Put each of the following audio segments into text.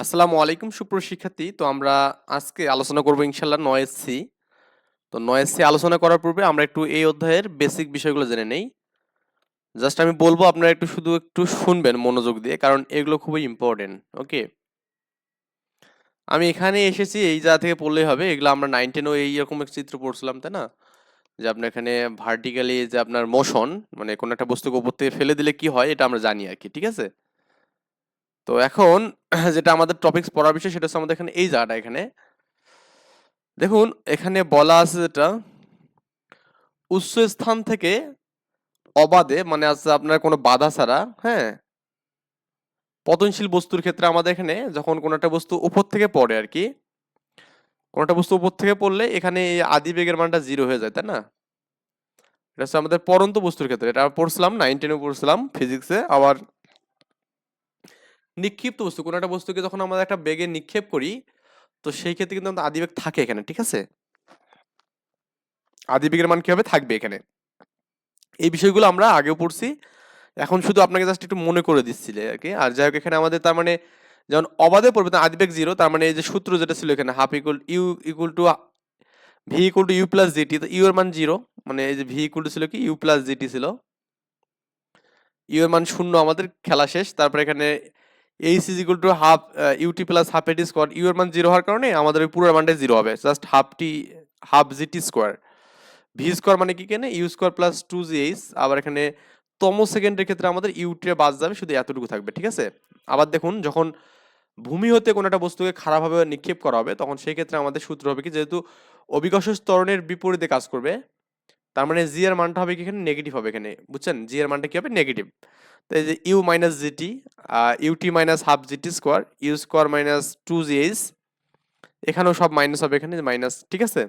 আসসালামু আলাইকুম সুপ্রিয় শিক্ষার্থী। তো আমরা আজকে আলোচনা করব ইনশাআল্লাহ ৯এসসি। তো ৯এসসি আলোচনা করার পূর্বে আমরা একটু এই অধ্যায়ের বেসিক বিষয়গুলো জেনে নেই। জাস্ট আমি বলবো আপনারা একটু শুনবেন মনোযোগ দিয়ে, কারণ এগুলো খুবই ইম্পর্টেন্ট। ওকে, আমি এখানে এসেছি এই জায়গা থেকে পড়লেই হবে। এগুলো আমরা 9 10 এইরকম একটা চিত্র পড়ছিলাম, তাই না? যে আপনার এখানে ভার্টিক্যালি যে আপনার মোশন, মানে কোনো একটা বস্তুকে উপর থেকে ফেলে দিলে কি হয় এটা আমরা জানি আর কি। ঠিক আছে? তো এখন যেটা আমাদের টপিকস পড়ার বিষয় সেটা হচ্ছে আমাদের এখানে এই জায়গাটা। এখানে দেখুন, এখানে বলা আছে যেটা উচ্চ স্থান থেকে অবাধে, মানে আছে আপনার কোনো বাধা ছাড়া, হ্যাঁ, পতনশীল বস্তুর ক্ষেত্রে আমাদের এখানে যখন কোনো একটা বস্তু উপর থেকে পড়ে আর কি, কোনো একটা বস্তু উপর থেকে পড়লে এখানে এই আদি বেগের মানটা 0 হয়ে যায়, তাই না? এটা হচ্ছে আমাদের পড়ন্ত বস্তুর ক্ষেত্রে, এটা পড়ছিলাম 9 10 পড়ছিলাম ফিজিক্সে। আবার নিক্ষিপ্ত বস্তু, কোনো একটা বস্তুকে যখন আমরা একটা বেগে নিক্ষেপ করি, তো সেই ক্ষেত্রে কিন্তু আমাদের আদিবেগ থাকে এখানে। ঠিক আছে, আদিবেগের মান কি হবে, থাকবে এখানে। এই বিষয়গুলো আমরা আগেও পড়ছি, এখন শুধু আপনাকে জাস্ট একটু মনে করে দিচ্ছিলে আর কি। আর যাই হোক, এখানে আমাদের তার মানে যখন অবাধে পড়বে তখন আদিবেগ 0, তার মানে এই যে সূত্র যেটা ছিল এখানে half equal u equal to v equal to you plus g t, তো ইউ এর মান 0, মানে এই যে ভি ইকুয়াল টু ছিল কি ইউ প্লাস জিটি ছিল, ইউ এর মান 0, আমাদের খেলা শেষ। তারপর এখানে h is equal to half u t plus half এটি স্কোয়ার, ইউ এর মান 0 হওয়ার কারণে আমাদের ওই পুরো মানটাই 0 হবে, just half GT square. V square মানে কি, কেন ইউ স্কোয়ার প্লাস 2gh। আবার এখানে তম সেকেন্ডের ক্ষেত্রে আমাদের ইউটিরে বাদ যাবে, শুধু এতটুকু থাকবে। ঠিক আছে, আবার দেখুন, যখন ভূমি হতে কোনো একটা বস্তুকে খারাপভাবে নিক্ষেপ করা হবে তখন সেই ক্ষেত্রে আমাদের সূত্র হবে কি, যেহেতু অভিকর্ষ ত্বরণের বিপরীতে কাজ করবে, তার মানে জি এর মানটা হবে কি এখানে নেগেটিভ হবে এখানে, বুঝছেন? জি এর মানটা কি হবে, নেগেটিভ। তো এই যে u minus g t, u t minus half GT square, u square minus 2gh, এখানেও সব মাইনাস হবে এখানে মাইনাস। ঠিক আছে,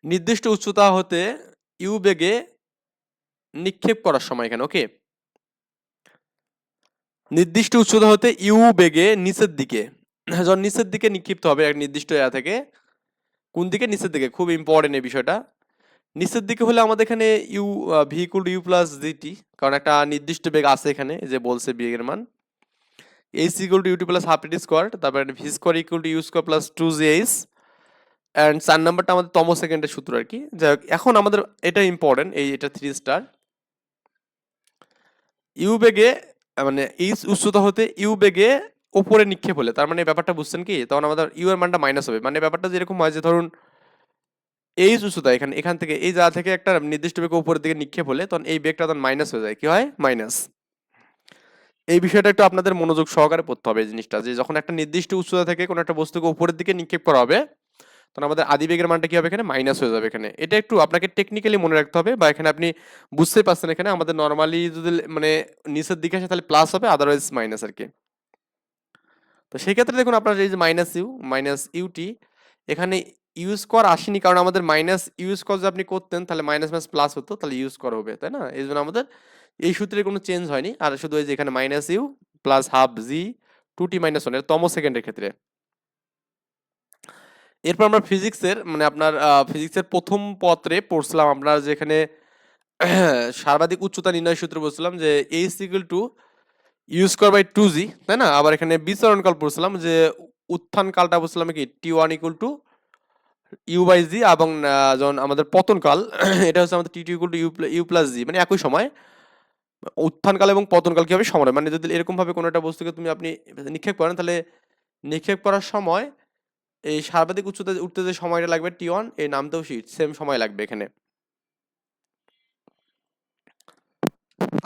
নির্দিষ্ট উচ্চতা হতে ইউ বেগে নিক্ষেপ করার সময় এখানে, ওকে, নির্দিষ্ট উচ্চতা হতে ইউ বেগে নিচের দিকে, যখন নিচের দিকে নিক্ষিপ্ত হবে এক নির্দিষ্ট জায়গা থেকে, কোন দিকে, নিচের দিকে, খুব ইম্পর্টেন্ট এই বিষয়টা। নিচের দিকে হলে আমাদের এখানে u v equal to you plus g t, কারণ একটা নির্দিষ্ট বেগ আছে এখানে যে বলছে বেগের মান। H equal to U T plus half T square, তারপরে V square equal to you square plus 2gh। And 4 নাম্বারটা আমাদের তম সেকেন্ডের সূত্র আর কি। যাই হোক, এখন আমাদের এটা ইম্পর্টেন্ট, এটা 3 স্টার। ইউ বেগে, মানে এইচ উচ্চতা হতে ইউ বেগে উপরে নিক্ষেপ হলে, তার মানে ব্যাপারটা বুঝছেন কি, তখন আমাদের ইউ এর মানটা মাইনাস হবে। মানে ব্যাপারটা যেরকম হয় যে ধরুন এইচ উচ্চতা, এখান থেকে এই জায়গা থেকে একটা নির্দিষ্ট বেগে উপরের দিকে নিক্ষেপ হলে তখন এই বেগটা তখন মাইনাস হয়ে যায়, কি হয়, মাইনাস। এই বিষয়টা একটু আপনাদের মনোযোগ সহকারে পড়তে হবে এই জিনিসটা, যে যখন একটা নির্দিষ্ট উচ্চতা থেকে কোনো একটা বস্তুকে উপরের দিকে নিক্ষেপ করা হবে তখন আমাদের আদিবেগের মানটা কি হবে, এখানে মাইনাস হয়ে যাবে এখানে। এটা একটু আপনাকে টেকনিক্যালি মনে রাখতে হবে, বা এখানে আপনি বুঝতেই পারছেন, এখানে আমাদের নর্মালি যদি মানে নিচের দিকে আসে তাহলে প্লাস হবে, আদারওয়াইজ মাইনাস আর কি। তো সেই ক্ষেত্রে দেখুন আপনার এই যে মাইনাস ইউটি, এখানে ইউ স্কোয়ার আসেনি, কারণ আমাদের মাইনাস ইউ স্কোয়ার যদি আপনি করতেন তাহলে মাইনাস মাইনাস প্লাস হতো, তাহলে ইউ স্কোয়ার হবে, তাই না? এই জন্য আমাদের এই সূত্রে কোনো চেঞ্জ হয়নি, আর শুধু এই যে এখানে minus u plus half g 2t minus 1 এর তম সেকেন্ডের ক্ষেত্রে। এরপর আমরা ফিজিক্সের, মানে আপনার ফিজিক্সের প্রথম পত্রে পড়ছিলাম আমরা, যেখানে সর্বাধিক উচ্চতা নির্ণয় সূত্র বলছিলাম যে h equal to you square by 2g, তাই না? আবার এখানে বিচরণ কাল পড়ছিলাম, যে উত্থান কালটা বলছিলাম কি t1 equal to U by G, এবং যখন আমাদের পতন কাল এটা হচ্ছে আমাদের t2 equal to you plus G, মানে একই সময়। উত্থান কাল এবং পতন কাল কি হবে, সমান, মানে যদি এরকম ভাবে কোনো একটা বস্তুকে আপনি নিক্ষেপ করেন, তাহলে নিক্ষেপ করার সময় এই সর্বাধিক উচ্চতা উঠতে যে সময়টা লাগবে টি1, এই নামতেও সেম সময় লাগবে এখানে।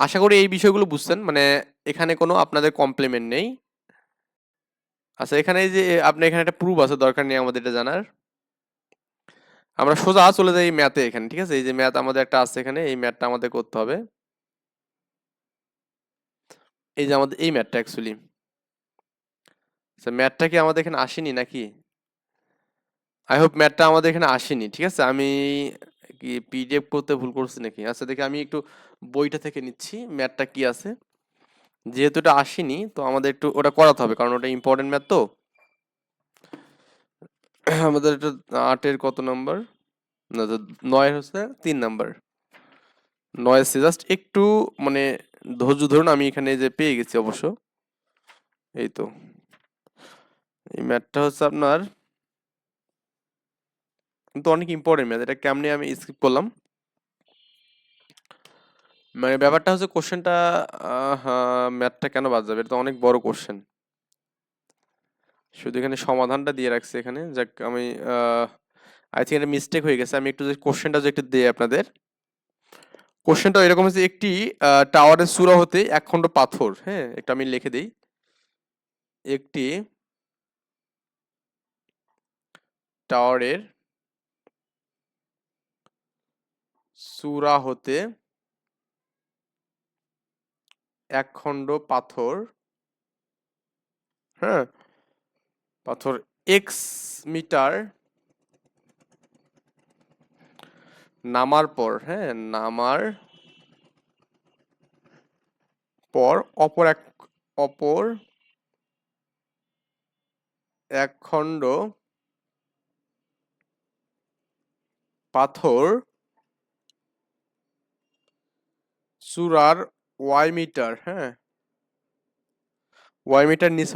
আশা করি এই বিষয়গুলো বুঝছেন, মানে এখানে কোনো আপনাদের কমপ্লিমেন্ট নেই। আচ্ছা, এখানে এই যে আপনি এখানে একটা প্রুফ আছে, দরকার নেই আমাদের এটা জানার। আমরা সোজা চলে যাই ম্যাথে এখানে। ঠিক আছে, এই যে ম্যাথ আমাদের একটা আছে এখানে, এই ম্যাথটা আমাদের করতে হবে। এই যে আমাদের এই ম্যাথটা অ্যাকচুয়ালি, ম্যাথটা কি আমাদের এখানে আসেনি নাকি? আই হোপ ম্যাথটা আমাদের এখানে আসেনি। ঠিক আছে, আমি কি পিডিএফ করতে ভুল করছি নাকি? আচ্ছা দেখি, আমি একটু বইটা থেকে নিচ্ছি ম্যাথটা কি আছে। যেহেতু এটা আসেনি তো আমাদের একটু ওটা করাতে হবে, কারণ ওটা ইম্পর্টেন্ট ম্যাথ তো। আমাদের এটা 8-এর কত নাম্বার, না তো 9 হচ্ছে 3 নাম্বার। 9 জাস্ট একটু মানে ধৈর্য ধরুন, আমি এখানে যে পেয়ে গেছি অবশ্য। এই তো এই ম্যাথটা হচ্ছে আপনার কিন্তু অনেক ইম্পর্টেন্ট ম্যাথ, এটা কেমনে আমি স্কিপ করলাম। মানে ব্যাপারটা হচ্ছে কোশ্চেনটা, ম্যাথটা কেন বাদ যাবে, এটা তো অনেক বড় কোশ্চেন। শুধু এখানে সমাধানটা দিয়ে রাখছে এখানে, যাক আমি আই থিঙ্ক এটা মিস্টেক হয়ে গেছে। আমি একটু যে কোশ্চেনটা যে একটু দিই আপনাদের, কোশ্চেনটা এরকম হচ্ছে, একটি টাওয়ারের চূড়া হতে এক খণ্ড পাথর, হ্যাঁ একটু আমি লিখে দিই, একটি টাওয়ারের চূড়া হতে এক খণ্ড পাথর, হ্যাঁ পাথর এক্স মিটার নামার পর, হ্যাঁ নামার পর অপর এক খণ্ড পাথর চূড়ার ওয়াই মিটার, হ্যাঁ ওয়াই মিটার নিচ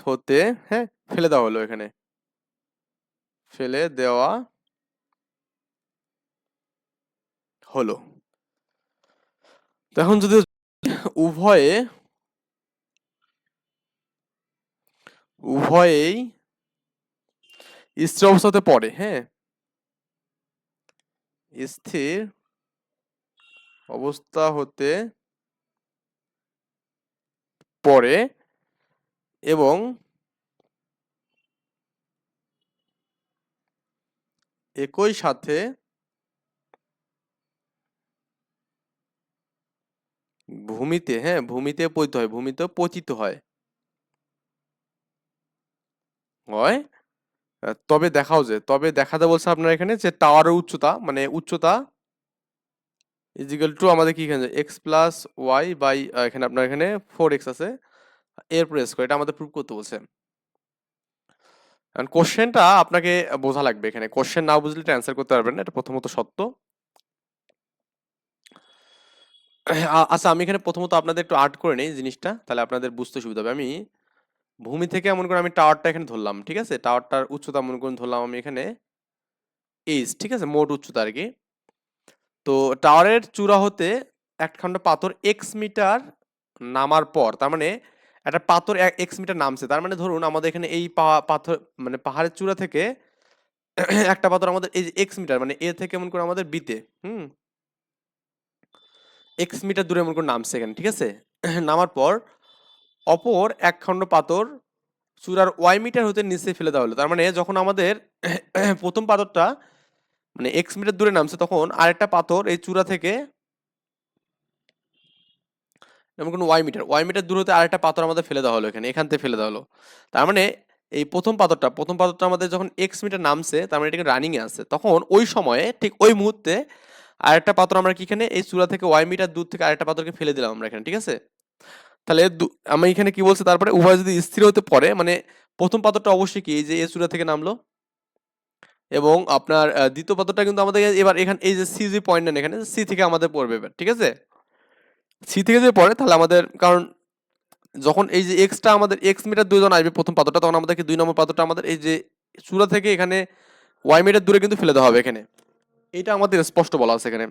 হতে হ্যাঁ ফেলে দেওয়া হলো, এখানে ফেলে দেওয়া হলো। তো এখন যদি উভয়ে উভয়েই স্থির অবস্থাতে পড়ে, হ্যাঁ স্থির অবস্থা হতে পড়ে এবং একই সাথে ভূমিতে, হ্যাঁ ভূমিতে পতিত হয়, ভূমিতে পতিত হয় হয় তবে দেখাতে বলছে আপনার এখানে যে টাওয়ারের উচ্চতা, মানে উচ্চতা ইজিক্যাল টু আমাদের কি এখানে এক্স প্লাস ওয়াই বাই, এখানে আপনার এখানে 4x আছে, এর প্রেস করে এটা আমাদের প্রুভ করতে বলছে। কোশ্চেনটা আপনাকে বোঝা লাগবে, এখানে কোশ্চেন না বুঝলে এটা অ্যান্সার করতে পারবেন না, এটা প্রথমত সত্য। আচ্ছা আমি এখানে প্রথমত আপনাদের একটু আর্ট করে নেই জিনিসটা, তাহলে আপনাদের বুঝতে সুবিধা হবে। আমি ভূমি থেকে এমন করে আমি টাওয়ারটা এখানে ধরলাম, ঠিক আছে টাওয়ারটার উচ্চতা মনে করে ধরলাম আমি এখানে এইচ, ঠিক আছে মোট উচ্চতা আর কি। তো টাওয়ারের চূড়া হতে একখণ্ড পাথর এক্স মিটার নামার পর, তার মানে একটা পাথর এক্স মিটার নামছে, তার মানে ধরুন আমাদের এখানে এই পাথর মানে পাহাড়ের চূড়া থেকে একটা পাথর আমাদের এই যে এক্স মিটার মানে এ থেকে এমন করে আমাদের বিতে এক্স মিটার দূরে এমন করে নামছে এখানে, ঠিক আছে নামার পর অপর এক খণ্ড পাথর চূড়ার ওয়াই মিটার হতে নিচে ফেলে দেওয়া হলো। তার মানে যখন আমাদের প্রথম পাথরটা মানে এক্স মিটার দূরে নামছে, তখন আরেকটা পাথর এই চূড়া থেকে এমন কোনো ওয়াই মিটার দূর হতে আরেকটা পাথর আমাদের ফেলে দেওয়া হলো, এখান থেকে ফেলে দেওয়া হলো। তার মানে এই প্রথম পাথরটা আমাদের যখন এক্স মিটার নামছে, তার মানে এটাকে রানিং এ আছে, তখন ওই সময়ে ঠিক ওই মুহূর্তে আরেকটা পাথর আমরা কি এখানে এই চূড়া থেকে ওয়াই মিটার দূর থেকে আরেকটা পাথরকে ফেলে দিলাম আমরা এখানে, ঠিক আছে। তাহলে আমি এখানে কি বলছে, তারপরে উভয় যদি স্থির হতে পারে, মানে প্রথম পাথরটা অবশ্যই কি এই যে এই চূড়া থেকে নামলো, এবং আপনার দ্বিতীয় পাথরটা কিন্তু আমাদের এবার এখানে এই যে সি যে পয়েন্ট নেন এখানে সি থেকে আমাদের পড়বে এবার, ঠিক আছে সি থেকে যদি পড়ে তাহলে আমাদের, কারণ যখন এই যে এক্সটা আমাদের এক্স মিটার দুইজন আসবে প্রথম পাথরটা, তখন আমাদেরকে 2 নম্বর পাথরটা আমাদের এই যে চূড়া থেকে এখানে ওয়াই মিটার দূরে কিন্তু ফেলে দেওয়া হবে এখানে, এটা আমাদের স্পষ্ট বলা আছে এখানে।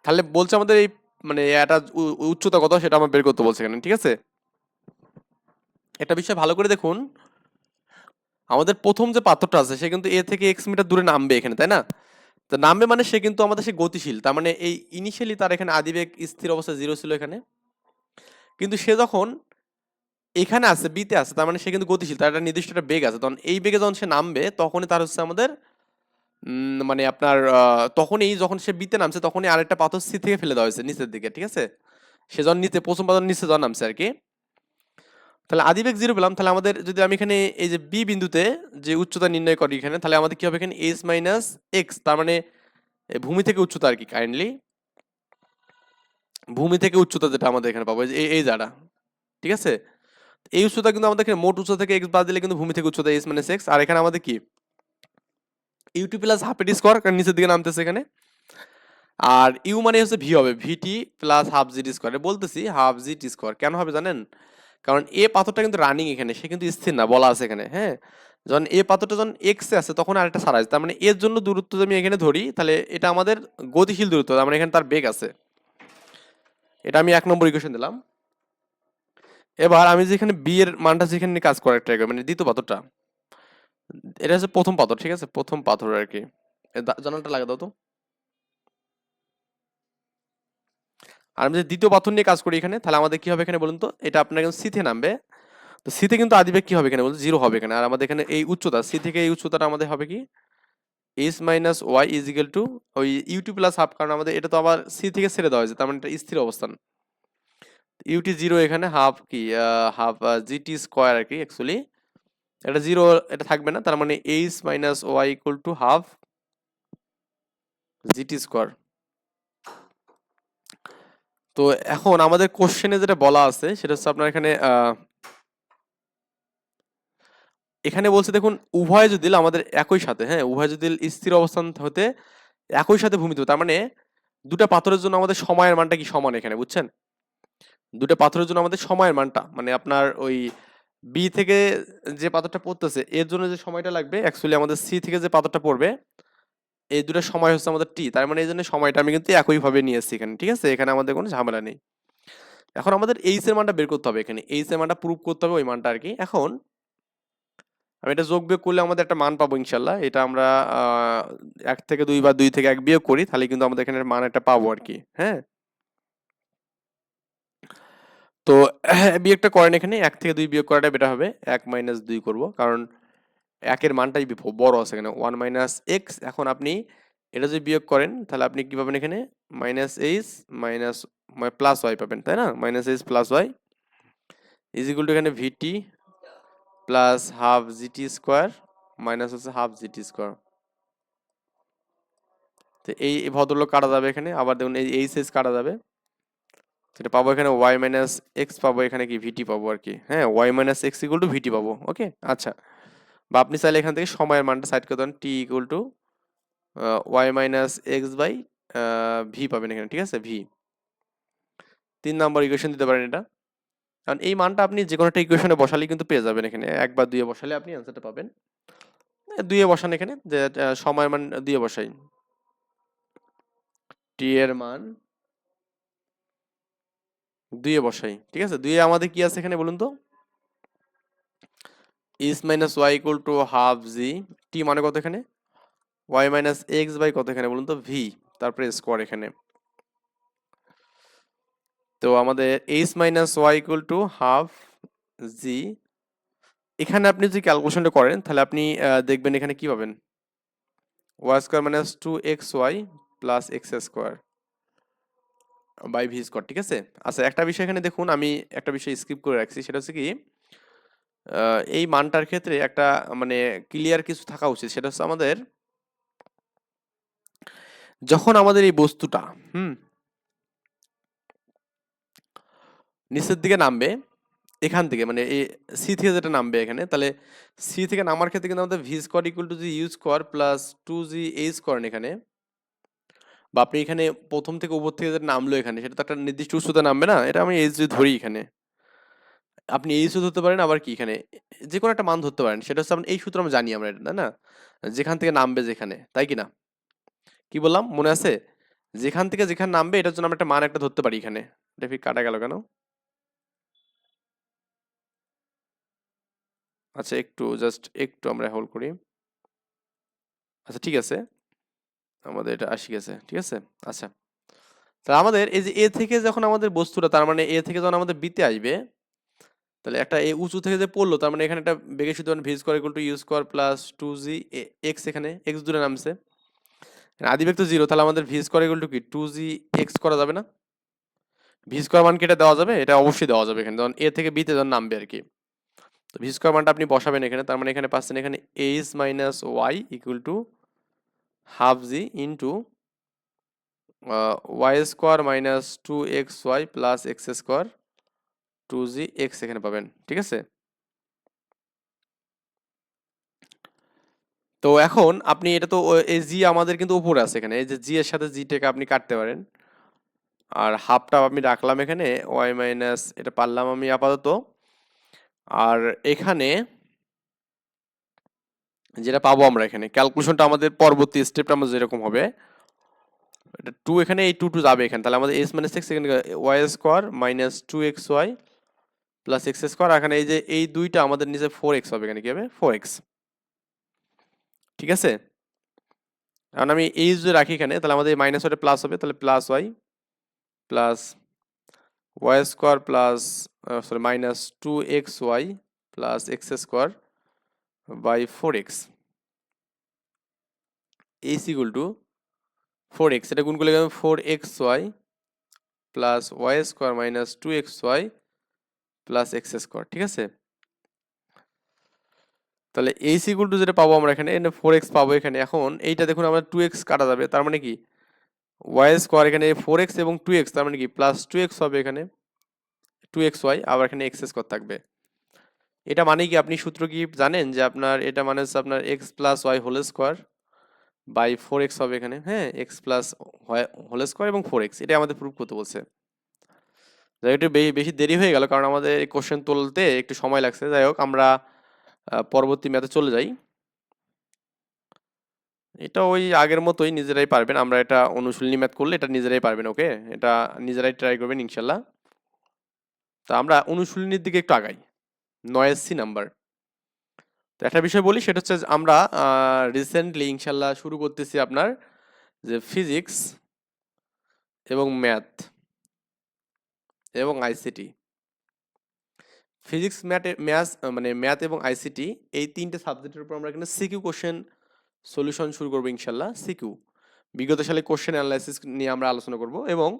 তাহলে বলছে আমাদের এই মানে এটা উচ্চতা কত সেটা আমরা বের করতে বলছে এখানে, ঠিক আছে। একটা বিষয় ভালো করে দেখুন, আমাদের প্রথম যে পাথরটা আছে সে কিন্তু এ থেকে এক্স মিটার দূরে নামবে এখানে, তাই না। তো নামবে মানে সে কিন্তু আমাদের সে গতিশীল, তার মানে এই ইনিশিয়ালি তার এখানে আদিবেগ স্থির অবস্থায় 0 ছিল এখানে, কিন্তু সে যখন এখানে আছে বিতে আছে, তার মানে সে কিন্তু গতিশীল, তার একটা নির্দিষ্ট একটা বেগ আছে, তখন এই বেগে যখন সে নামবে তখনই তার হচ্ছে আমাদের মানে আপনার তখনই যখন সে বিতে নামছে তখনই আরেকটা পাথর সি থেকে ফেলে দেওয়া হয়েছে নিচের দিকে, ঠিক আছে সে যখন নিচে প্রথম পাথর নিচে যখন নামছে আর কি। তাহলে আদিবেগ 0 পেলাম, তাহলে আমাদের যদি আমি এখানে এই যে বি বিন্দুতে যে উচ্চতা নির্ণয় করি এখানে, তাহলে আমাদের কি হবে এখানে এস মাইনাস এক্স, তার মানে ভূমি থেকে উচ্চতা আর কি, কাইন্ডলি ভূমি থেকে উচ্চতা যেটা আমাদের এখানে পাবো এই জায়গা, ঠিক আছে। এই উচ্চতা কিন্তু আমাদের এখানে মোট উচ্চতা থেকে এক্স বাদ দিলে কিন্তু ভূমি থেকে উচ্চতা এস মাইনাস এক্স, আর এখানে আমাদের কি ইউটি প্লাস হাফ এটি স্কোয়ার, কারণ নিচের দিকে নামতেছে এখানে। আর ইউ মানে হচ্ছে ভি হবে, ভিটি প্লাস হাফ জি টি স্কোয়ার। বলতেছি হাফ জি টি স্কোয়ার কেন হবে জানেন? কারণ এ পাথরটা কিন্তু রানিং এখানে, সে কিন্তু স্থির না, বলা আছে এখানে, হ্যাঁ। যখন এ পাথরটা যখন এক্স এ আছে তখন আরেকটা ছাড়া আছে, তার মানে এর জন্য দূরত্ব যদি আমি এখানে ধরি তাহলে এটা আমাদের গতিশীল দূরত্ব, তার মানে এখানে তার বেগ আছে। এটা আমি 1 নম্বর ইকুয়েশন দিলাম। এবার আমি যেখানে বি এর মানটা যেখানে নিয়ে কাজ করার ট্রাই করি, মানে দ্বিতীয় পাথরটা, এটা হচ্ছে প্রথম পাথর, ঠিক আছে, প্রথম পাথর আর কি। জানালটা লাগা দাও তো। আর আমি যদি দ্বিতীয় পাথর নিয়ে কাজ করি এখানে, তাহলে আমাদের কি হবে এখানে বলুন তো? এটা আপনার কিন্তু সিতে নামবে। তো সিতে কিন্তু আদিবেগ কি হবে এখানে বলুন? জিরো হবে এখানে। আর আমাদের এখানে এই উচ্চতা, সি থেকে এই উচ্চতাটা আমাদের হবে কি? S minus y is equal to ওই ইউটি প্লাস হাফ, কারণ আমাদের এটা তো আবার সি থেকে ছেড়ে দেওয়া হয়েছে, তার মানে এটা স্থির অবস্থান। ইউটি জিরো, এখানে হাফ কি হাফ জিটি স্কোয়ার আর কি অ্যাকচুয়ালি। এটা জিরো, এটা থাকবে না, তার মানে h minus Y equal to half GT square. তো এখন আমাদের কোশ্চেনে যেটা বলা আছে সেটা হচ্ছে আপনার এখানে এখানে বলছে দেখুন, উভয় যদি আমাদের একই সাথে, হ্যাঁ, উভয় যদি স্থির অবস্থান হতে একই সাথে ভূমিত, তার মানে দুটা পাথরের জন্য আমাদের সময়ের মানটা কি সমান এখানে, বুঝছেন? দুটা পাথরের জন্য আমাদের সময়ের মানটা, মানে আপনার ওই বি থেকে যে পাথরটা পড়তেছে এর জন্য যে সময়টা লাগবে অ্যাকচুয়ালি আমাদের সি থেকে যে পাথরটা পড়বে এই দুটো সময় হচ্ছে আমাদের টি, তার মানে এই জন্য সময়টা আমি কিন্তু একই ভাবে নিয়ে এসেছি এখানে, ঠিক আছে, এখানে আমাদের কোনো ঝামেলা নেই। এখন আমাদের এইচ এর মানটা বের করতে হবে, এখানে এইচ এর মানটা প্রুভ করতে হবে ওই মানটা আর কি। এখন আমি এটা যোগ বিয়োগ করলে আমাদের একটা মান পাবো ইনশাল্লাহ, এটা আমরা 1 থেকে 2 বা 2 থেকে 1 বিয়োগ করি তাহলে কিন্তু আমাদের এখানে মান একটা পাবো আর কি, হ্যাঁ। তো বিয়োগটা করেন এখানে, 1 থেকে 2 বিয়োগ করাটা বেটার হবে, 1 - 2 করব, কারণ একের মানটাই বড় আছে এখানে, 1 - x। এখন আপনি এটা যদি বিয়োগ করেন তাহলে আপনি কি পাবেন এখানে? -h মাইনাস প্লাস ওয়াই পাবেন, তাই না? -h plus Y is equal to এখানে V T plus half GT square minus হচ্ছে হাফ জিটি স্কোয়ার। তো এই ভদ্রলোক কাটা যাবে এখানে, আবার দেখুন এই এইচ কাটা যাবে, সেটা পাবো এখানে ওয়াই মাইনাস এক্স পাবো, এখানে কি ভিটি পাবো আর কি, হ্যাঁ, Y minus X equal to V T পাবো, ওকে। আচ্ছা, বা আপনি চাইলে এখান থেকে সময়ের মানটা সাইড করে দেন, T equal to Y minus X by V পাবেন এখানে, ঠিক আছে, ভি। 3 নম্বর ইকুয়েশন দিতে পারেন এটা, কারণ এই মানটা আপনি যে কোনো একটা ইকুয়েশনে বসালেই কিন্তু পেয়ে যাবেন এখানে, 1 বা 2 বসালে আপনি অ্যান্সারটা পাবেন। 2 বসান এখানে, যে সময়ের মান 2 বসাই, টি এর মান 2 বসাই, ঠিক আছে। 2 আমাদের কি আছে এখানে বলুন তো? ইস minus Y equal to half G, T মানে কত এখানে? ওয়াই মাইনাস এক্স বাই কত এখানে বলুন তো? ভি, তারপরে স্কোয়ার এখানে। তো আমাদের H minus Y equal to half G, এখানে আপনি যদি ক্যালকুলেশনটা করেন তাহলে আপনি দেখবেন এখানে কি পাবেন? Y square minus 2xy plus x square by v square, ঠিক আছে। আচ্ছা, একটা বিষয় এখানে দেখুন, আমি একটা বিষয় স্কিপ করে রাখছি, সেটা হচ্ছে কি এই মানটার ক্ষেত্রে একটা মানে ক্লিয়ার কিছু থাকা উচিত, সেটা হচ্ছে আমাদের যখন আমাদের এই বস্তুটা নিচের দিকে নামবে এখান থেকে, মানে এই সি থেকে যেটা নামবে এখানে, তাহলে সি থেকে নামার ক্ষেত্রে কিন্তু আমাদের V square equal two G U square plus 2g H করেন এখানে, বা আপনি এখানে প্রথম থেকে উপর থেকে যেটা নামলো এখানে সেটা তো একটা নির্দিষ্ট উচ্চতা নামবে না, এটা আমি এইচ যদি ধরি এখানে, আপনি এইচও ধরতে পারেন, আবার কি এখানে যে কোনো একটা মান ধরতে পারেন, সেটা হচ্ছে এই সূত্র আমরা জানি আমরা, এটা তাই না? যেখান থেকে নামবে যেখানে, তাই কি না? কি বললাম মনে আছে? যেখান থেকে যেখানে নামবে এটার জন্য আমরা একটা মান একটা ধরতে পারি এখানে। দেখি কাটা গেল কেন? আচ্ছা, একটু জাস্ট একটু আমরা হোল্ড করি। আচ্ছা, ঠিক আছে, আমাদের এটা আসি গেছে, ঠিক আছে। আচ্ছা, তা আমাদের এই যে এ থেকে যখন আমাদের বস্তুটা, তার মানে এ থেকে যখন আমাদের বিতে আসবে, তাহলে একটা এ উঁচু থেকে যে পড়লো, তার মানে এখানে একটা বেগের সূত্র v square equal to you square plus 2g x, এখানে এক্স দূরে নামছে, আদিবেগ তো জিরো, তাহলে আমাদের ভি স্কোয়ার ইকুয়াল টু কি 2g এক্স করা যাবে না? ভি স্কোয়ার মান কি এটা দেওয়া যাবে? এটা অবশ্যই দেওয়া যাবে এখানে, যখন এ থেকে বিতে যখন নামবে আর কি। তো ভি স্কোয়ার মানটা আপনি বসাবেন এখানে, তার মানে এখানে পাচ্ছেন এখানে h minus Y equal to half g into y square minus 2xy plus x square 2g x এখানে পাবেন, ঠিক আছে। তো এখন আপনি এটা তো এই জি আমাদের কিন্তু উপরে আছে এখানে, এই যে জি এর সাথে জিটাকে আপনি কাটতে পারেন, আর হাফটা আমি রাখলাম এখানে, ওয়াই মাইনাস এটা পারলাম আমি আপাতত। আর এখানে যেটা পাবো আমরা এখানে ক্যালকুলেশনটা আমাদের পরবর্তী স্টেপটা আমাদের যেরকম হবে, এটা টু এখানে এই টু টু যাবে এখানে, তাহলে আমাদের এস মাইনাস এক্স এখানে y square minus two x y plus x square, এখানে এই যে এই দুইটা আমাদের নিচে ফোর এক্স হবে, এখানে কি হবে ফোর এক্স। ঠিক আছে, কারণ আমি এই যদি রাখি এখানে, তাহলে আমাদের মাইনাস ওয়াইটা প্লাস হবে, তাহলে plus y plus y square plus sorry minus two x y plus x square by four x is equal to four x, এটা গুণ করলে four x y plus y square minus two x y plus x square. ঠিক আছে, তাহলে এই equal to যেটা পাবো আমরা এখানে ফোর এক্স পাবো এখানে। এখন এইটা দেখুন আমরা টু এক্স কাটা যাবে, তার মানে কি ওয়াই স্কোয়ার এখানে ফোর এক্স এবং টু এক্স, তার মানে কি প্লাস টু এক্স হবে এখানে, টু এক্স ওয়াই আবার এখানে এক্স স্কোয়ার থাকবে। এটা মানে কি আপনি সূত্র কি জানেন যে আপনার এটা মানে হচ্ছে আপনার x plus y whole square by four x হবে এখানে, হ্যাঁ এক্স প্লাস হোল স্কোয়ার এবং ফোর এক্স, এটা আমাদের প্রুফ করতে বলছে। যাই হোক, একটু বেশি দেরি হয়ে গেল কারণ আমাদের এই কোশ্চেন তুলতে একটু সময় লাগছে। যাই হোক, আমরা পরবর্তী ম্যাথে চলে যাই। এটা ওই আগের মতোই নিজেরাই পারবেন, আমরা এটা অনুশীলনী ম্যাথ করলে এটা নিজেরাই পারবেন। ওকে, এটা নিজেরাই ট্রাই করবেন ইনশাল্লাহ। তা আমরা অনুশীলনীর দিকে একটু আগাই। 9 নাম্বার, তো একটা বিষয় বলি, সেটা হচ্ছে যে আমরা রিসেন্টলি ইনশাল্লাহ শুরু করতেছি আপনার যে ফিজিক্স এবং ম্যাথ এবং আইসিটি। ফিজিক্স ম্যাথ এবং আইসিটি এই তিনটে সাবজেক্টের উপর আমরা এখানে সিকিউ কোশ্চেন সলিউশন শুরু করবো ইনশাল্লাহ। সিকিউ বিগত সালে কোশ্চেন অ্যানালাইসিস নিয়ে আমরা আলোচনা করব, এবং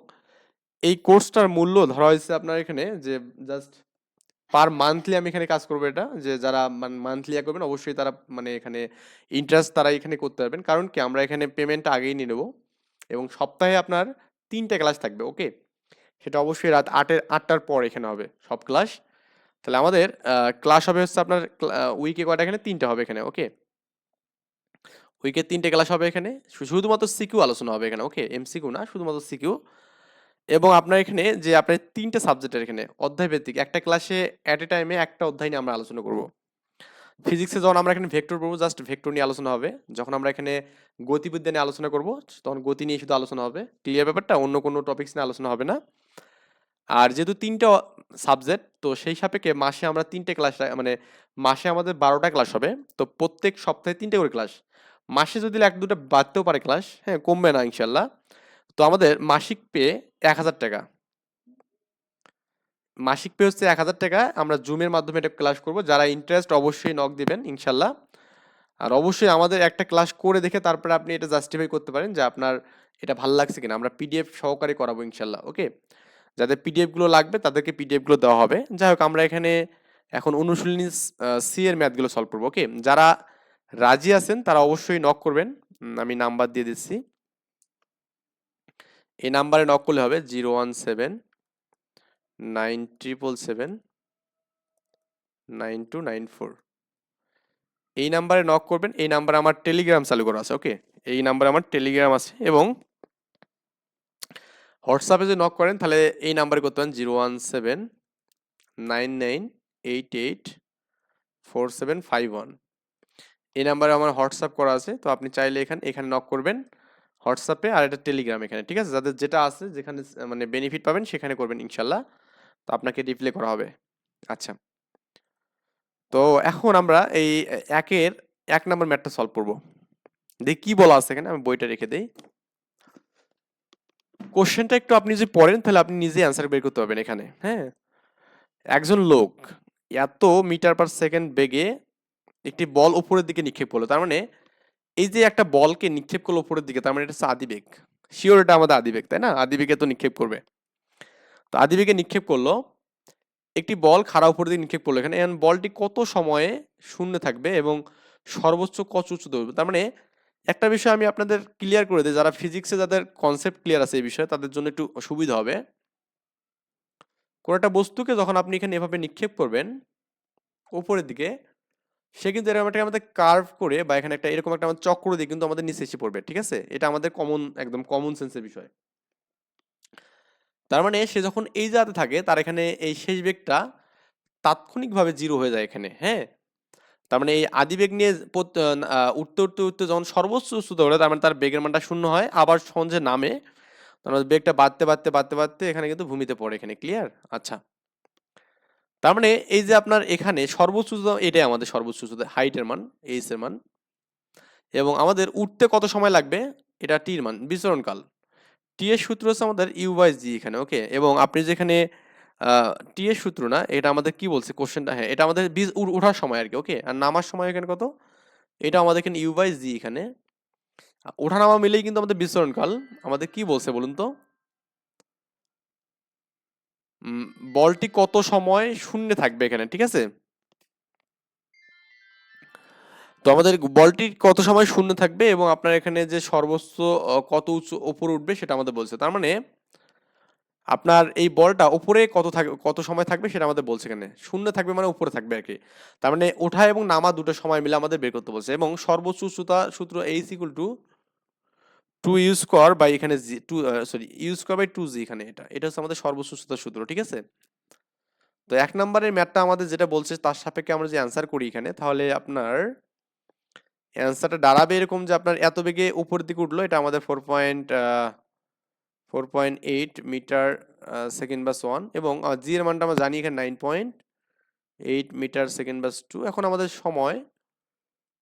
এই কোর্সটার মূল্য ধরা হয়েছে আপনার এখানে যে জাস্ট পার মান্থলি আমি এখানে কাজ করবো। এটা যে যারা মান্থলি করবেন অবশ্যই তারা মানে এখানে ইন্টারেস্ট তারা এখানে করতে পারবেন, কারণ কি আমরা এখানে পেমেন্টটা আগেই নিয়ে নেবো, এবং সপ্তাহে আপনার 3টে ক্লাস থাকবে। ওকে, সেটা অবশ্যই রাত 8টার পর এখানে হবে সব ক্লাস। তাহলে আমাদের ক্লাস হবে হচ্ছে আপনার উইকে কয়টা, এখানে 3টে হবে এখানে। ওকে, উইকে 3টে ক্লাস হবে এখানে, শুধুমাত্র সিকিউ আলোচনা হবে এখানে। ওকে, এমসিকিউ না, শুধুমাত্র সিকিউ। এবং আপনার এখানে যে আপনার 3টে সাবজেক্টের এখানে অধ্যায় ভিত্তিক একটা ক্লাসে অ্যাট এ টাইমে একটা অধ্যায় নিয়ে আমরা আলোচনা করব। ফিজিক্সে যখন আমরা এখানে ভেক্টর পড়বো, জাস্ট ভেক্টর নিয়ে আলোচনা হবে। যখন আমরা এখানে গতিবিদ্যা নিয়ে আলোচনা করব, তখন গতি নিয়ে শুধু আলোচনা হবে। ক্লিয়ার ব্যাপারটা, অন্য কোনো টপিক্স নিয়ে আলোচনা হবে না। আর যেহেতু 3টে সাবজেক্ট, তো সেই সাপেক্ষে মাসে আমরা 3টে ক্লাস, মানে মাসে আমাদের 12টা ক্লাস হবে। তো প্রত্যেক সপ্তাহে 3টে করে ক্লাস, মাসে যদি এক দুটো বাড়তেও পারে ক্লাস, হ্যাঁ কমবে না ইনশাল্লাহ। তো আমাদের মাসিক পে 1000 টাকা, মাসিক পে হচ্ছে 1000 টাকা। আমরা জুমের মাধ্যমে এটা ক্লাস করব, যারা ইন্টারেস্ট অবশ্যই নক দিবেন ইনশাল্লাহ। আর অবশ্যই আমাদের একটা ক্লাস করে দেখে তারপরে আপনি এটা জাস্টিফাই করতে পারেন যে আপনার এটা ভালো লাগছে কিনা। আমরা পিডিএফ সহকারে করাবো ইনশাল্লাহ। ওকে, যাদের পিডিএফ গুলো লাগবে তাদেরকে পিডিএফ গুলো দেওয়া হবে। যাই হোক, আমরা এখানে এখন অনুশীলনী সি এর ম্যাথগুলো সলভ করবো। ওকে, যারা রাজি আছেন তারা অবশ্যই নক করবেন, আমি নাম্বার দিয়ে দিচ্ছি। এই নাম্বারে নক করলে হবে 01797779294। এই নাম্বারে নক করবেন। এই নাম্বারে আমার টেলিগ্রাম চালু করা আছে। ওকে, এই নাম্বারে আমার টেলিগ্রাম আছে, এবং হোয়াটসঅ্যাপে যদি নক করেন তাহলে এই নাম্বারে করতে পারেন 01799884751। এই নাম্বারে আমার হোয়াটসঅ্যাপ করা আছে, তো আপনি চাইলে এখানে নক করবেন হোয়াটসঅ্যাপে, আর এটা টেলিগ্রাম এখানে। ঠিক আছে, যাদের যেটা আছে যেখানে মানে বেনিফিট পাবেন সেখানে করবেন ইনশাল্লাহ, তো আপনাকে রিপ্লাই করা হবে। আচ্ছা, তো এখন আমরা এই একের 1 নম্বর ম্যাথটা সলভ করবো। দেখি কি বলা আছে এখানে, আমি বইটা রেখে দেই। কোশ্চেনটা একটু আপনি যদি পড়েন তাহলে আপনি নিজে অ্যান্সার বের করতে পারবেন এখানে। হ্যাঁ, একজন লোক এত মিটার পার সেকেন্ড বেগে একটি বল উপরের দিকে নিক্ষেপ করলো, তার মানে এই যে একটা বলকে নিক্ষেপ করলো উপরের দিকে, তার মানে এটা হচ্ছে আদিবেগ। শিওর এটা আমাদের আদিবেগ, তাই না? আদিবেগে তো নিক্ষেপ করবে। তো আদিবেগে নিক্ষেপ করলো, একটি বল খাড়া উপরের দিকে নিক্ষেপ করলো এখানে, এখন বলটি কত সময়ে শূন্য থাকবে এবং সর্বোচ্চ কত উচ্চতা হবে। তার মানে একটা বিষয় আমি আপনাদের ক্লিয়ার করে দিই, যারা ফিজিক্সে যাদের কনসেপ্ট ক্লিয়ার আছে এই বিষয়ে তাদের জন্য একটু সুবিধা হবে। কোন একটা বস্তুকে যখন আপনি এখানে এভাবে নিক্ষেপ করবেন উপরের দিকে, সে কিন্তু এরকম একটা আমাদের কার্ভ করে বা এখানে একটা এরকম একটা আমাদের চক্র দিয়ে কিন্তু আমাদের নিচে এসে পড়বে, ঠিক আছে? এটা আমাদের একদম কমন সেন্সের বিষয়। তার মানে সে যখন এই জায়গাতে থাকে তার এখানে এই শেষ বেগটা তাৎক্ষণিকভাবে জিরো হয়ে যায় এখানে, হ্যাঁ? তার মানে এই আদিবেগ নিয়ে উঠতে উঠতে উঠতে যখন সর্বোচ্চ উচ্চতা ওঠে তার মানে তার বেগের মানটা শূন্য হয়, আবার যখন যে নামে তার মানে বেগটা বাড়তে বাড়তে বাড়তে বাড়তে এখানে কিন্তু ভূমিতে পড়ে এখানে, ক্লিয়ার? আচ্ছা, তার মানে এই যে আপনার এখানে সর্বোচ্চ উচ্চতা, এটাই আমাদের সর্বোচ্চ উচ্চতা, হাইটের মান, এইচ এর মান, এবং আমাদের উঠতে কত সময় লাগবে এটা টির মান, বিচরণকাল। টি এর সূত্র হচ্ছে আমাদের ইউ বাই জি এখানে, ওকে? এবং আপনি যেখানে টি এর সূত্র না, এটা আমাদের কি বলছে কোশ্চেনটা, হ্যাঁ এটা আমাদের ওঠার সময় আর কি, ওকে? আর নামার সময় এখানে কত, এটা আমাদের এখানে ইউ বাই জি এখানে। ওঠা নামা মিলেই কিন্তু আমাদের বিচরণকাল। আমাদের কি বলছে বলুন তো, বলটি কত সময় শূন্যে থাকবে এখানে, ঠিক আছে? তো আমাদের বলটি কত সময় শূন্য থাকবে এবং আপনার এখানে যে সর্বোচ্চ কত উঁচু উপরে উঠবে সেটা আমাদের বলছে। তার মানে আপনার এই বলটা উপরে কত সময় থাকবে সেটা আমাদের বলছে এখানে। শূন্য থাকবে মানে উপরে থাকবে আর কি। তার মানে ওঠা এবং নামা দুটো সময় মিলে আমাদের বের করতে বলছে, এবং সর্বোচ্চ উচ্চতা সূত্র H equal to 2 u square by এখানে g, 2 sorry u square by 2 g, এখানে এটা হচ্ছে আমাদের সর্বোচ্চ উচ্চতার সূত্র, ঠিক আছে? তো 1 নম্বরের ম্যাথটা আমাদের যেটা বলছে তার সাপেক্ষে আমরা যে অ্যান্সার করি এখানে, তাহলে আপনার অ্যান্সারটা দাঁড়াবে এরকম যে আপনার এত বেগে উপরের দিকে উঠলো, এটা আমাদের 4.8 মিটার সেকেন্ড বাস 1, এবং জি এর মানটা আমরা জানি এখানে 9.8 মিটার সেকেন্ড বাস 2। এখন আমাদের সময়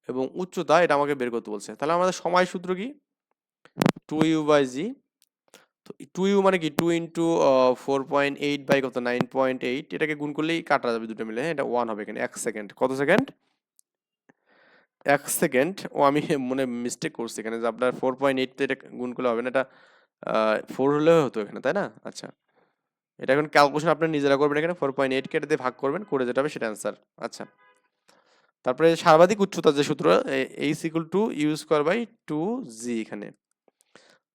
এবং উচ্চতা এটা আমাকে বের করতে বলছে। তাহলে আমাদের সময় সূত্র কি, 2u বাই জি। তো 2u মানে কি, 2 ইন্টু 4.8 বাই কত, 9.8, এটাকে গুণ করলেই কাটা যাবে দুটো মিলে, হ্যাঁ? এটা 1 হবে এখানে। 1 সেকেন্ড, কত সেকেন্ড? 1 সেকেন্ড। ও আমি মনে মিস্টেক করছি এখানে, যে আপনার 4.8 তো এটা গুণ করলে হবে না, এটা 4 হলেও হতো এখানে, তাই না? আচ্ছা, এটা এখন ক্যালকুলেশন আপনারা নিজেরা করবেন, এখানে 4.8 কে এটা দিয়ে ভাগ করবেন, করে যেটা হবে সেটা অ্যান্সার। আচ্ছা, তারপরে সর্বাধিক উচ্চতার যে সূত্র, H equal to U square by 2জি, এখানে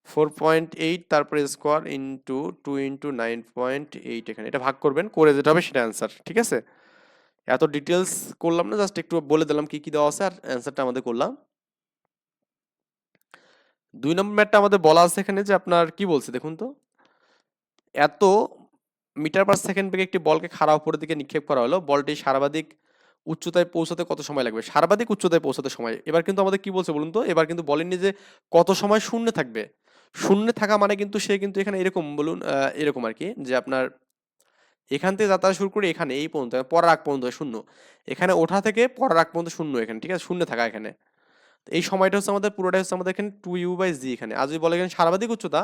4.8 তারপরে স্কয়ার ইনটু 2 ইনটু 9.8, এখানে এটা ভাগ করবেন, করে যেটা হবে সেটা অ্যান্সার, ঠিক আছে? এত ডিটেলস করলাম না, জাস্ট একটু বলে দিলাম কি কি দেওয়া আছে আর অ্যান্সারটা আমাদের করলাম। 2 নম্বর ম্যাথটা আমাদের বলা আছে এখানে যে আপনার কি বলছে দেখুন তো, এত মিটার পার সেকেন্ড বেগে একটি বলকে খাড়া উপরের দিকে নিক্ষেপ করা হলো, বলটি সর্বাধিক উচ্চতায় পৌঁছাতে কত সময় লাগবে? সর্বাধিক উচ্চতায় পৌঁছাতে সময়। এবার কিন্তু আমাদের কি বলছে বলুন তো, এবার কিন্তু বলেননি যে কত সময় শূন্যে থাকবে। শূন্যে থাকা মানে কিন্তু সে কিন্তু এখানে এরকম বলুন, এরকম আর কি, যে আপনার এখান থেকে যাত্রা শুরু করে এখানে এই পর্যন্ত, পড়ার আগ পর্যন্ত শূন্য, এখানে ওঠা থেকে পড়ার আগ পর্যন্ত শূন্য এখানে, ঠিক আছে? শূন্য থাকা এখানে। তো এই সময়টা হচ্ছে আমাদের পুরোটাই হচ্ছে আমাদের এখানে 2u বাই জি এখানে। আর যদি বলে এখানে সর্বাধিক উচ্চতা,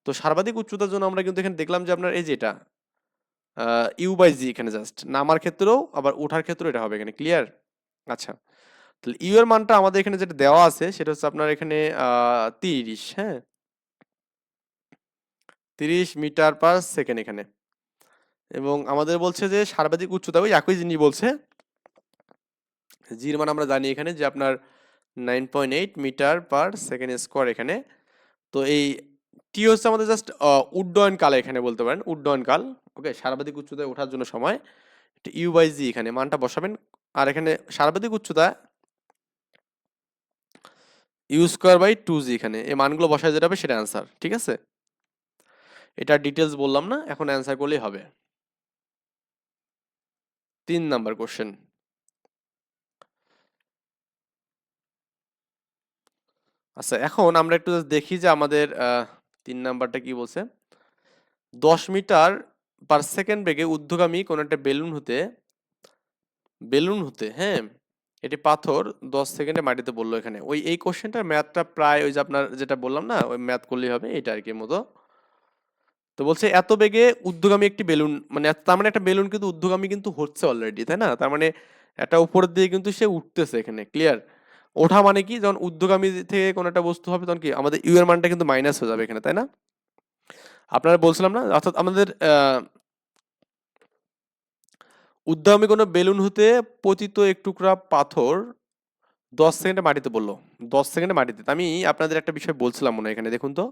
তো সর্বাধিক উচ্চতার জন্য আমরা কিন্তু এখানে দেখলাম যে আপনার এই যে এটা ইউ বাই জি এখানে, জাস্ট নামার ক্ষেত্রেও আবার ওঠার ক্ষেত্রেও এটা হবে এখানে, ক্লিয়ার? আচ্ছা, তাহলে ইউ এর মানটা আমাদের এখানে যেটা দেওয়া আছে সেটা হচ্ছে আপনার এখানে 30, হ্যাঁ, 30 মিটার পার সেকেন্ড এখানে, এবং আমাদের বলছে যে সর্বাধিক উচ্চতা ওই একই জিনিস বলছে। জির মান আমরা জানি এখানে যে আপনার 9.8 মিটার পার সেকেন্ড স্কোয়ার এখানে। তো এই টি হচ্ছে আমাদের জাস্ট উড্ডয়ন কাল এখানে বলতে পারেন, উড্ডয়ন কাল, ওকে? সর্বাধিক উচ্চতায় ওঠার জন্য সময়, ইউ বাই জি এখানে মানটা বসাবেন, আর এখানে সর্বাধিক উচ্চতা ইউ স্কোয়ার বাই 2জি, এখানে এই মানগুলো বসায় যেটা হবে সেটা অ্যান্সার, ঠিক আছে? এটা ডিটেলস বললাম না, এখন অ্যান্সার করলেই হবে। 3 নাম্বার কোশ্চেন। আচ্ছা, এখন আমরা একটু just দেখি যে আমাদের 3 নাম্বারটা কি বলছে। 10 মিটার পার সেকেন্ড বেগে ঊর্ধ্বগামী কোন একটা বেলুন হতে, হ্যাঁ, এটি পাথর 10 সেকেন্ডে মাটিতে পড়লো এখানে। ওই এই কোশ্চেনটার ম্যাথটা প্রায় ওই যে আপনার যেটা বললাম না, ওই ম্যাথ করলেই হবে, এটা আর কি মতো। তো বলছে এত বেগে ঊর্ধ্বগামী একটি বেলুন, মানে তার মানে একটা বেলুন কিন্তু ঊর্ধ্বগামী কিন্তু হচ্ছে অলরেডি, তাই না? তার মানে একটা উপরের দিকে কিন্তু সে উঠতেছে এখানে, ক্লিয়ার? ওঠা মানে কি, যখন ঊর্ধ্বগামী থেকে কোনো একটা বস্তু হবে তখন কি আমাদের ইউ এর মানটা কিন্তু মাইনাস হয়ে যাবে এখানে, তাই না? আপনারা বলছিলাম না, অর্থাৎ আমাদের ঊর্ধ্বগামী কোনো বেলুন হতে পতিত এক টুকরা পাথর 10 সেকেন্ডে মাটিতে পড়লো, 10 সেকেন্ডে মাটিতে। তো আমি আপনাদের একটা বিষয় বলছিলাম মনে হয় এখানে, দেখুন তো।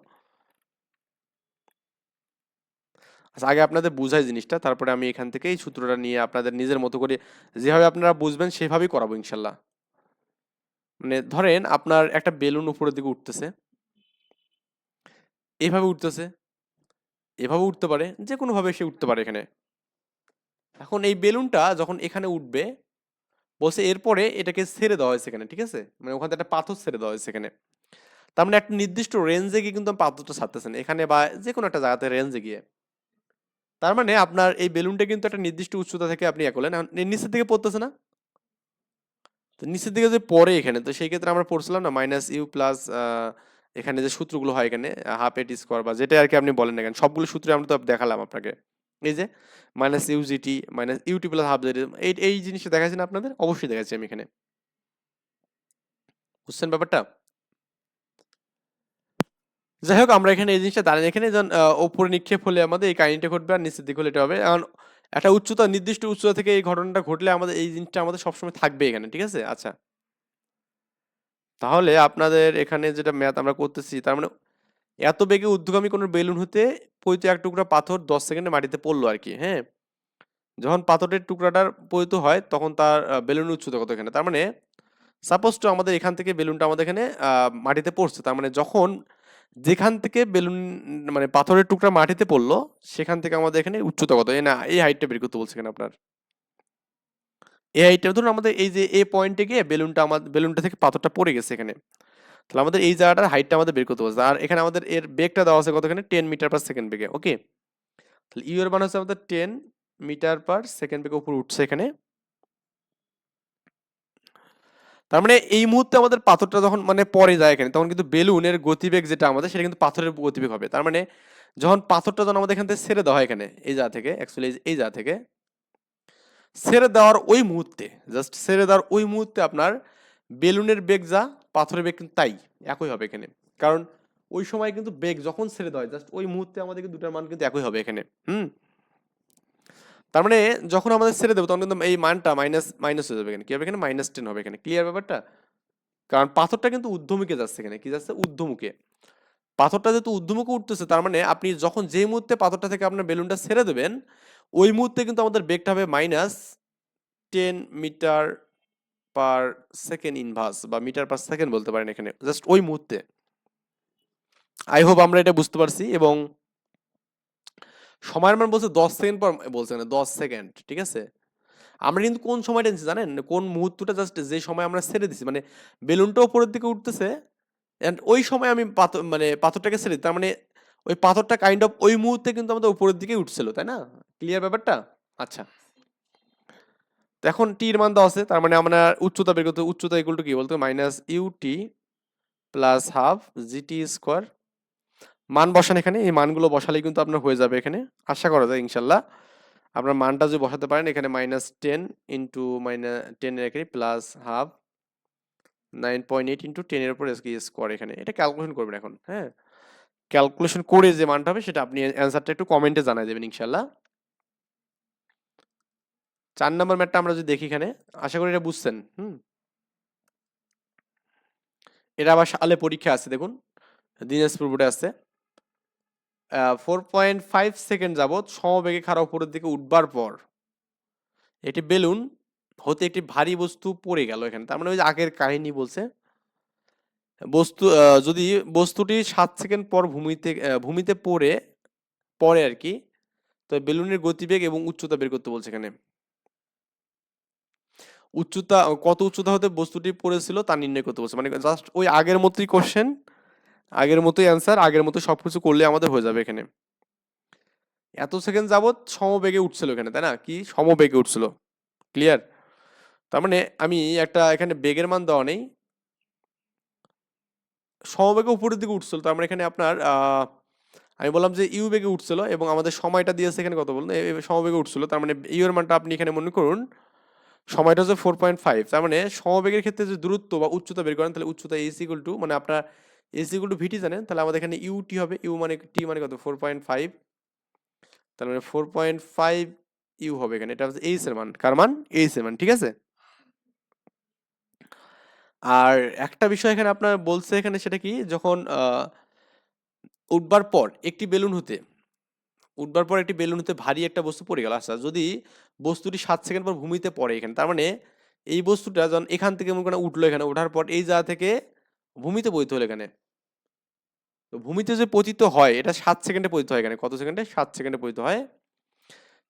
আচ্ছা, আগে আপনাদের বুঝাই জিনিসটা, তারপরে আমি এখান থেকে এই সূত্রটা নিয়ে আপনাদের নিজের মতো করে যেভাবে আপনারা বুঝবেন সেভাবেই করাবো ইনশাল্লাহ। মানে ধরেন আপনার একটা বেলুন উপরের দিকে উঠতেছে, এইভাবে উঠতেছে, এভাবে উঠতে পারে, যে কোনো ভাবে সে উঠতে পারে এখানে। এখন এই বেলুনটা যখন এখানে উঠবে, বলছে এরপরে এটাকে ছেড়ে দেওয়া হয়েছে এখানে, ঠিক আছে, মানে ওখানে একটা পাথর ছেড়ে দেওয়া হয়েছে এখানে। তার মানে একটা নির্দিষ্ট রেঞ্জে গিয়ে কিন্তু পাথরটা ছাড়তেছেন এখানে বা যে কোনো একটা জায়গাতে রেঞ্জে গিয়ে। তার মানে আপনার এই বেলুনটা কিন্তু একটা নির্দিষ্ট উচ্চতা থেকে আপনি করলেন, এখন নিচের দিকে পড়তেছে না? তো নিচের দিকে যে পড়ে এখানে, তো সেই ক্ষেত্রে আমরা পড়ছিলাম না মাইনাস ইউ প্লাস এখানে যে সূত্রগুলো হয় এখানে হাফ এটি স্কোয়ার বা যেটা আর কি আপনি বলেন না কেন, সবগুলো সূত্রে আমরা তো দেখালাম আপনাকে। এই যে minus u gt minus ut plus half gt, এই এই জিনিসটা দেখাচ্ছি না আপনাদের? অবশ্যই দেখাচ্ছি আমি এখানে। বুঝছেন ব্যাপারটা? যাই হোক, আমরা এখানে এই জিনিসটা দাঁড়িয়ে এখানে যখন ওপরে নিক্ষেপ হলে আমাদের এই কাহিনীটা ঘটবে, আর নিচের দিকে হলে এটা হবে। কারণ একটা উচ্চতা, নির্দিষ্ট উচ্চতা থেকে এই ঘটনাটা ঘটলে আমাদের এই জিনিসটা আমাদের সবসময় থাকবে এখানে, ঠিক আছে? আচ্ছা, তাহলে আপনাদের এখানে যেটা ম্যাথ আমরা করতেছি, তার মানে এত বেগে ঊর্ধ্বগামী কোনো বেলুন হতে পতিত এক টুকরা পাথর 10 সেকেন্ডে মাটিতে পড়লো আর কি, হ্যাঁ। যখন পাথরের টুকরাটার পতিত হয় তখন তার বেলুনের উচ্চতা কত এখানে, তার মানে সাপোজ টু আমাদের এখান থেকে বেলুনটা আমাদের এখানে মাটিতে পড়ছে, তার মানে যখন যেখান থেকে বেলুন মানে পাথরের টুকরা মাটিতে পড়লো সেখান থেকে আমাদের এখানে উচ্চতা কত, এই না এই হাইটটা বের করতে বলছে এখানে আপনার। এই হাইটটা ধরুন আমাদের এই যে এ পয়েন্টে গিয়ে বেলুনটা আমাদের বেলুনটা থেকে পাথরটা পড়ে গেছে এখানে, তাহলে আমাদের এই জায়গাটার হাইটটা আমাদের বের করতে বলছে। আর এখানে আমাদের এর বেগটা দেওয়া আছে কত এখানে, 10 মিটার পার সেকেন্ড বেগে, ওকে। তাহলে ইউ এর মান হচ্ছে আমাদের 10 মিটার পার সেকেন্ড বেগে উপরে উঠছে এখানে। তার মানে এই মুহূর্তে আমাদের পাথরটা যখন মানে পরে যায় এখানে, তখন কিন্তু বেলুনের গতিবেগ যেটা আমাদের সেটা কিন্তু পাথরের গতিবেগ হবে। তার মানে যখন পাথরটা যখন আমাদের এখান থেকে ছেড়ে দেওয়া হয় এখানে এই জায়গা থেকে, অ্যাকচুয়ালি এই জায়গা থেকে ছেড়ে দেওয়ার ওই মুহূর্তে, জাস্ট ছেড়ে দেওয়ার ওই মুহূর্তে আপনার বেলুনের বেগ যা, পাথরের বেগ কিন্তু তাই একই হবে এখানে। কারণ ওই সময় কিন্তু বেগ যখন ছেড়ে দেওয়া হয় জাস্ট ওই মুহূর্তে আমাদের দুটার মান কিন্তু একই হবে এখানে। তার মানে যখন আমাদের ছেড়ে দেবো তখন কিন্তু এই মানটা মাইনাস মাইনাস হয়ে যাবে এখানে, কি হবে এখানে, -10 হবে এখানে। ক্লিয়ার ব্যাপারটা? কারণ পাথরটা কিন্তু ঊর্ধ্বমুখে যাচ্ছে এখানে, কি যাচ্ছে, ঊর্ধ্বমুখে। পাথরটা যেহেতু ঊর্ধ্বমুখে উঠতেছে, তার মানে আপনি যখন যে মুহূর্তে পাথরটা থেকে আপনার বেলুনটা ছেড়ে দেবেন ওই মুহূর্তে কিন্তু আমাদের বেগটা হবে -10 মিটার পার সেকেন্ড ইনভার্স বা মিটার পার সেকেন্ড বলতে পারেন এখানে, জাস্ট ওই মুহূর্তে। আই হোপ আমরা এটা বুঝতে পারছি। এবং সময়ের মান বলছে 10 সেকেন্ড পর, বলছে না 10 সেকেন্ড, ঠিক আছে। আমরা কিন্তু কোন সময়টা নিচ্ছি জানেন, কোন মুহূর্তটা, জাস্ট যে সময় আমরা ছেড়ে দিচ্ছি, মানে বেলুনটা উপরের দিকে উঠতেছে এন্ড ওই সময় আমি পাথর মানে পাথরটাকে ছেড়ে দিই। তার মানে ওই পাথরটা কাইন্ড অফ ওই মুহূর্তে কিন্তু আমাদের উপরের দিকে উঠছিল, তাই না? ক্লিয়ার ব্যাপারটা? আচ্ছা, তো এখন টি এর মান দেওয়া আছে, তার মানে আমরা উচ্চতা বের করতে, উচ্চতা ইকুয়াল টু কি বলতো, minus U T plus half GT square. মান বসান এখানে, এই মানগুলো বসালেই কিন্তু আপনার হয়ে যাবে এখানে, আশা করা যায় ইনশাল্লাহ। আপনার মানটা যদি বসাতে পারেন এখানে -10 ইন্টু -10 এর এখানে প্লাস হাফ 9.8 ইন্টু 10 এর উপর স্কোয়ার, এখানে এটা ক্যালকুলেশন করবেন এখন, হ্যাঁ। ক্যালকুলেশন করে যে মানটা হবে সেটা আপনি অ্যান্সারটা একটু কমেন্টে জানাই দেবেন ইনশাল্লাহ। 4 নম্বর ম্যাথটা আমরা যদি দেখি এখানে, আশা করি এটা বুঝছেন। এটা আবার সালে পরীক্ষা আছে, দেখুন দিনাজপুর বোর্ডে আছে। 4.5 সেকেন্ড যাবৎ সমবেগে খাড়া উপরের দিকে উঠবার পর একটি বেলুন হতে একটি ভারী বস্তু পড়ে গেল এখানে। তার মানে ওই যে আগের কাহিনী বলছে, বস্তু যদি বস্তুটি 7 সেকেন্ড পর ভূমিতে পড়ে পড়ে আর কি, তো বেলুনের গতিবেগ এবং উচ্চতা বের করতে বলছে এখানে। উচ্চতা কত উচ্চতা হতে বস্তুটি পড়েছিল তা নির্ণয় করতে বলছে, মানে জাস্ট ওই আগের মতোই কোশ্চেন, আগের মতোই অ্যান্সার, আগের মতো সবকিছু করলে আমাদের হয়ে যাবে এখানে। এত সেকেন্ড যাবত সমবেগে উঠছিল এখানে, তাই না, কি সমবেগে উঠছিল। ক্লিয়ার? তার মানে আমি একটা এখানে বেগের মান দেওয়া নেই, সমবেগে উপরের দিকে উঠছিল, তার মানে এখানে আপনার আমি বললাম যে ইউ বেগে উঠছিল এবং আমাদের সময়টা দিয়েছে এখানে কত বলুন, সমবেগে উঠছিল, তার মানে ইউ এর মানটা আপনি এখানে মনে করুন সময়টা হচ্ছে 4.5। তার মানে সমবেগের ক্ষেত্রে যে দূরত্ব বা উচ্চতা বের করেন, তাহলে উচ্চতা ইজ ইকুয়াল টু, মানে আপনার ইজ ইকুয়াল টু ভিটি জানেন, তাহলে আমাদের এখানে ইউ টি হবে, ইউ মানে টি মানে কত 4.5, তার মানে 4.5 ইউ হবে এখানে। এটা হচ্ছে এইচ এর মান, কার মান, এইচ এর মান, ঠিক আছে। আর একটা বিষয় এখানে আপনার বলছে এখানে, সেটা কি, যখন উঠবার পর একটি বেলুন হতে উঠবার পর একটি বেলুনতে ভারী একটা বস্তু পড়ে গেল। আচ্ছা, যদি বস্তুটি 7 সেকেন্ড পর ভূমিতে পড়ে এখানে, তার মানে এই বস্তুটা যখন এখান থেকে মনে করেন উঠলো, এখানে ওঠার পর এই জায়গা থেকে ভূমিতে পতিত হলো এখানে। তো ভূমিতে যে পতিত হয় এটা 7 সেকেন্ডে পতিত হয় এখানে। কত সেকেন্ডে? 7 সেকেন্ডে পতিত হয়।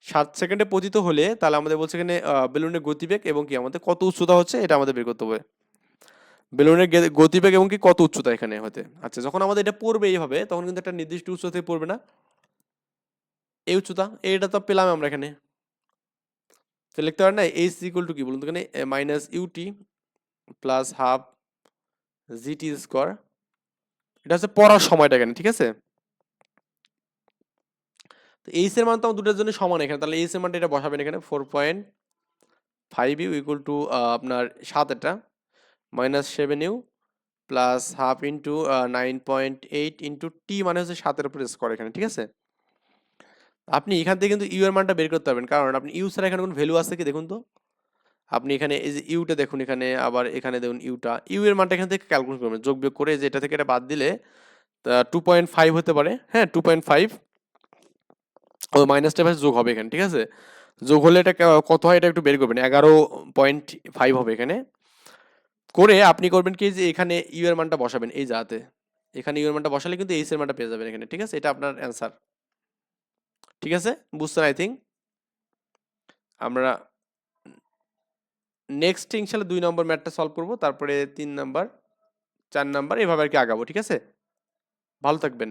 7 সেকেন্ডে পতিত হলে তাহলে আমাদের বলছে এখানে বেলুনের গতিবেগ এবং কি আমাদের কত উচ্চতা হচ্ছে এটা আমাদের বের করতে হবে। বেলুনের গতিবেগ এবং কি কত উচ্চতা এখানে হতে। আচ্ছা, যখন আমাদের এটা পড়বে এইভাবে তখন কিন্তু একটা নির্দিষ্ট উচ্চতা থেকে পড়বে না? এই উচ্চতা, এইটা তো পেলাম আমরা এখানে। তো লিখতে পারেন না এইচ ইকুয়াল টু কি বলুন তো এখানে minus ut plus half GT square. এটা হচ্ছে পড়ার সময়টা এখানে, ঠিক আছে? তো এইচ এর মান তো আমার দুটোর জন্য সমান এখানে, তাহলে এইচ এর মানটা এটা বসাবেন এখানে 4.5 ইউ ইকুয়াল টু আপনার 7 এটা minus 7 U plus half into 9.8 into T মানে হচ্ছে 7 এর উপর স্কোয়ার এখানে, ঠিক আছে? আপনি এখান থেকে কিন্তু ইউ এর মানটা বের করতে পারবেন, কারণ আপনি ইউ ছাড়া এখানে কোনো ভ্যালু আছে কি দেখুন তো। আপনি এখানে এই যে ইউটা দেখুন, এখানে আবার এখানে দেখুন ইউটা, ইউ এর মানটা এখান থেকে ক্যালকুলেট করবেন, যোগ বিয়োগ করে যে এটা থেকে এটা বাদ দিলে 2.5 হতে পারে, হ্যাঁ 2.5 ও মাইনাসটা ভাই যোগ হবে এখানে, ঠিক আছে? যোগ হলে এটা কত হয় এটা একটু বের করবেন, 11.5 হবে এখানে। করে আপনি করবেন কি যে এখানে ইউ এর মানটা বসাবেন এই জায়গাতে, এখানে ইউ এর মানটা বসালে কিন্তু এইচ এর মানটা পেয়ে যাবেন এখানে, ঠিক আছে? এটা আপনার অ্যান্সার, ঠিক আছে? বুঝছেন আই থিঙ্ক। আমরা নেক্সট ইনশাল্লাহ 2 নম্বর ম্যাথটা সলভ করব, তারপরে 3 নাম্বার 4 নাম্বার এভাবে আর কি আগাবো, ঠিক আছে? ভালো থাকবেন।